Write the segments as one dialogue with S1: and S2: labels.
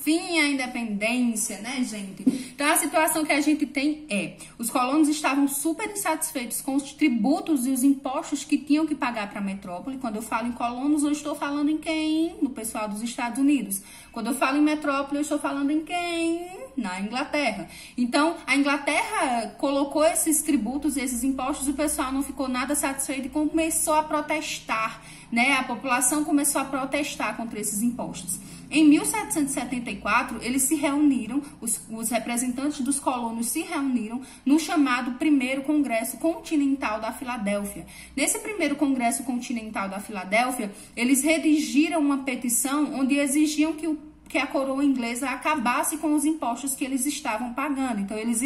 S1: Fim à independência, né, gente? Então, a situação que a gente tem é, os colonos estavam super insatisfeitos com os tributos e os impostos que tinham que pagar para a metrópole. Quando eu falo em colonos, eu estou falando em quem? No pessoal dos Estados Unidos. Quando eu falo em metrópole, eu estou falando em quem? Na Inglaterra. Então, a Inglaterra colocou esses tributos e esses impostos e o pessoal não ficou nada satisfeito e começou a protestar, né? A população começou a protestar contra esses impostos. Em 1774, eles se reuniram, os representantes dos colonos se reuniram no chamado Primeiro Congresso Continental da Filadélfia. Nesse Primeiro Congresso Continental da Filadélfia, eles redigiram uma petição onde exigiam que a coroa inglesa acabasse com os impostos que eles estavam pagando. Então, eles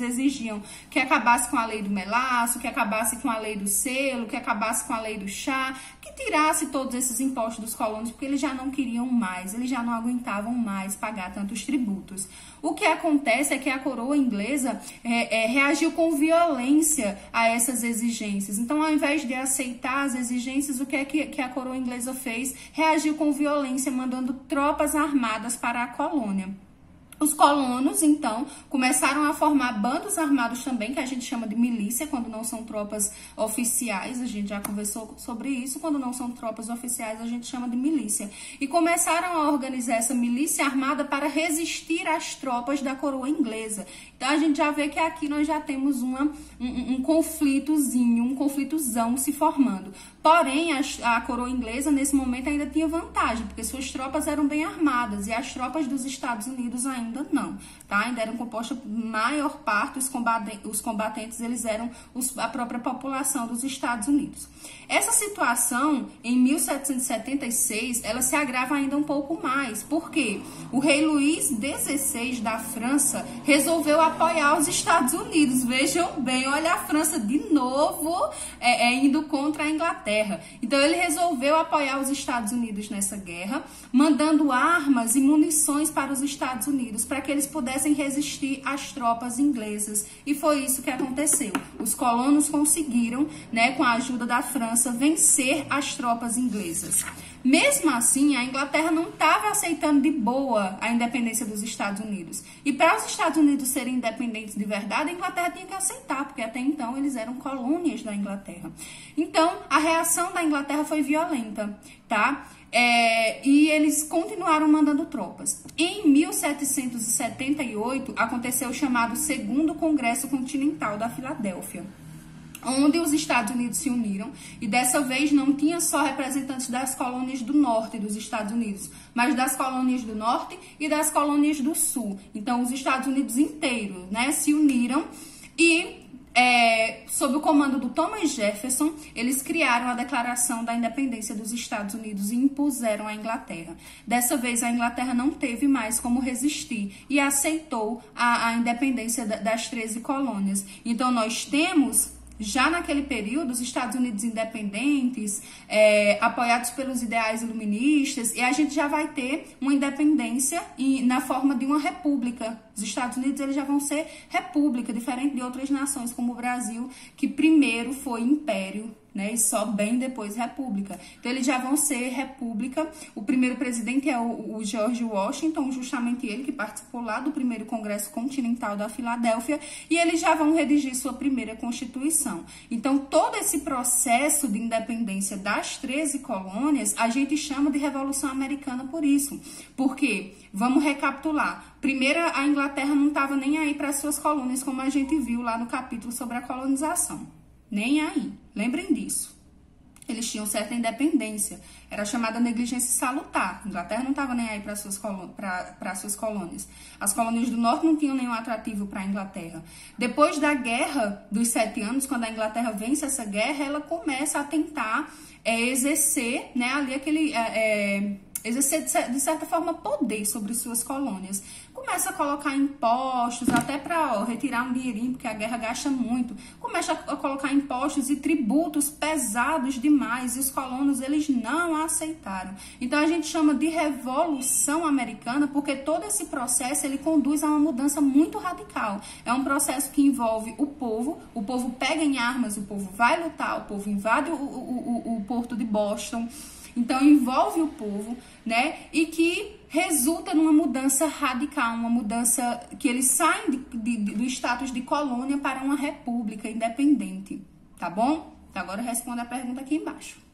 S1: exigiam que acabasse com a lei do melaço, que acabasse com a lei do selo, que acabasse com a lei do chá, que tirasse todos esses impostos dos colonos, porque eles já não queriam mais, eles já não aguentavam mais pagar tantos tributos. O que acontece é que a coroa inglesa reagiu com violência a essas exigências. Então, ao invés de aceitar as exigências, o que é que a coroa inglesa fez? Reagiu com violência, mandando tropas armadas para a colônia. Os colonos, então, começaram a formar bandos armados também, que a gente chama de milícia, quando não são tropas oficiais, a gente já conversou sobre isso, quando não são tropas oficiais, a gente chama de milícia. E começaram a organizar essa milícia armada para resistir às tropas da coroa inglesa. Então, a gente já vê que aqui nós já temos um conflitozinho, um conflitozão se formando. Porém, a coroa inglesa, nesse momento, ainda tinha vantagem, porque suas tropas eram bem armadas e as tropas dos Estados Unidos ainda não, tá? Ainda eram compostas, maior parte, os combatentes, eles eram a própria população dos Estados Unidos. Essa situação, em 1776, ela se agrava ainda um pouco mais, porque o rei Luís XVI da França resolveu apoiar os Estados Unidos. Vejam bem, olha a França de novo indo contra a Inglaterra. Então, ele resolveu apoiar os Estados Unidos nessa guerra, mandando armas e munições para os Estados Unidos, para que eles pudessem resistir às tropas inglesas. E foi isso que aconteceu. Os colonos conseguiram, né, com a ajuda da França, vencer as tropas inglesas. Mesmo assim, a Inglaterra não estava aceitando de boa a independência dos Estados Unidos. E para os Estados Unidos serem independentes de verdade, a Inglaterra tinha que aceitar, porque até então eles eram colônias da Inglaterra. Então, a reação da Inglaterra foi violenta, tá? E eles continuaram mandando tropas. Em 1778, aconteceu o chamado Segundo Congresso Continental da Filadélfia, onde os Estados Unidos se uniram, e dessa vez não tinha só representantes das colônias do norte dos Estados Unidos, mas das colônias do norte e das colônias do sul. Então, os Estados Unidos inteiros, né, se uniram e, sob o comando do Thomas Jefferson, eles criaram a Declaração da Independência dos Estados Unidos e impuseram a Inglaterra. Dessa vez, a Inglaterra não teve mais como resistir e aceitou a independência das 13 colônias. Então, nós temos, já naquele período, os Estados Unidos independentes, apoiados pelos ideais iluministas, e a gente já vai ter uma independência na forma de uma república. Os Estados Unidos, eles já vão ser república, diferente de outras nações como o Brasil, que primeiro foi império, né, e só bem depois república. Então, eles já vão ser república. O primeiro presidente é o George Washington, justamente ele que participou lá do primeiro Congresso Continental da Filadélfia, e eles já vão redigir sua primeira Constituição. Então, todo esse processo de independência das 13 colônias, a gente chama de Revolução Americana por isso. Porque, vamos recapitular, primeiro, a Inglaterra não estava nem aí para suas colônias, como a gente viu lá no capítulo sobre a colonização. Nem aí. Lembrem disso. Eles tinham certa independência. Era chamada negligência salutar. A Inglaterra não estava nem aí para suas colônias. As colônias do norte não tinham nenhum atrativo para a Inglaterra. Depois da Guerra dos 7 anos, quando a Inglaterra vence essa guerra, ela começa a tentar exercer, né, ali exercer, de certa forma, poder sobre suas colônias. Começa a colocar impostos, até para retirar um dinheirinho, porque a guerra gasta muito. Começa a colocar impostos e tributos pesados demais, e os colonos, eles não aceitaram. Então, a gente chama de Revolução Americana, porque todo esse processo, ele conduz a uma mudança muito radical. É um processo que envolve o povo pega em armas, o povo vai lutar, o povo invade o porto de Boston. Então, envolve o povo, né? E que resulta numa mudança radical, uma mudança que eles saem do status de colônia para uma república independente, tá bom? Então, agora responda a pergunta aqui embaixo.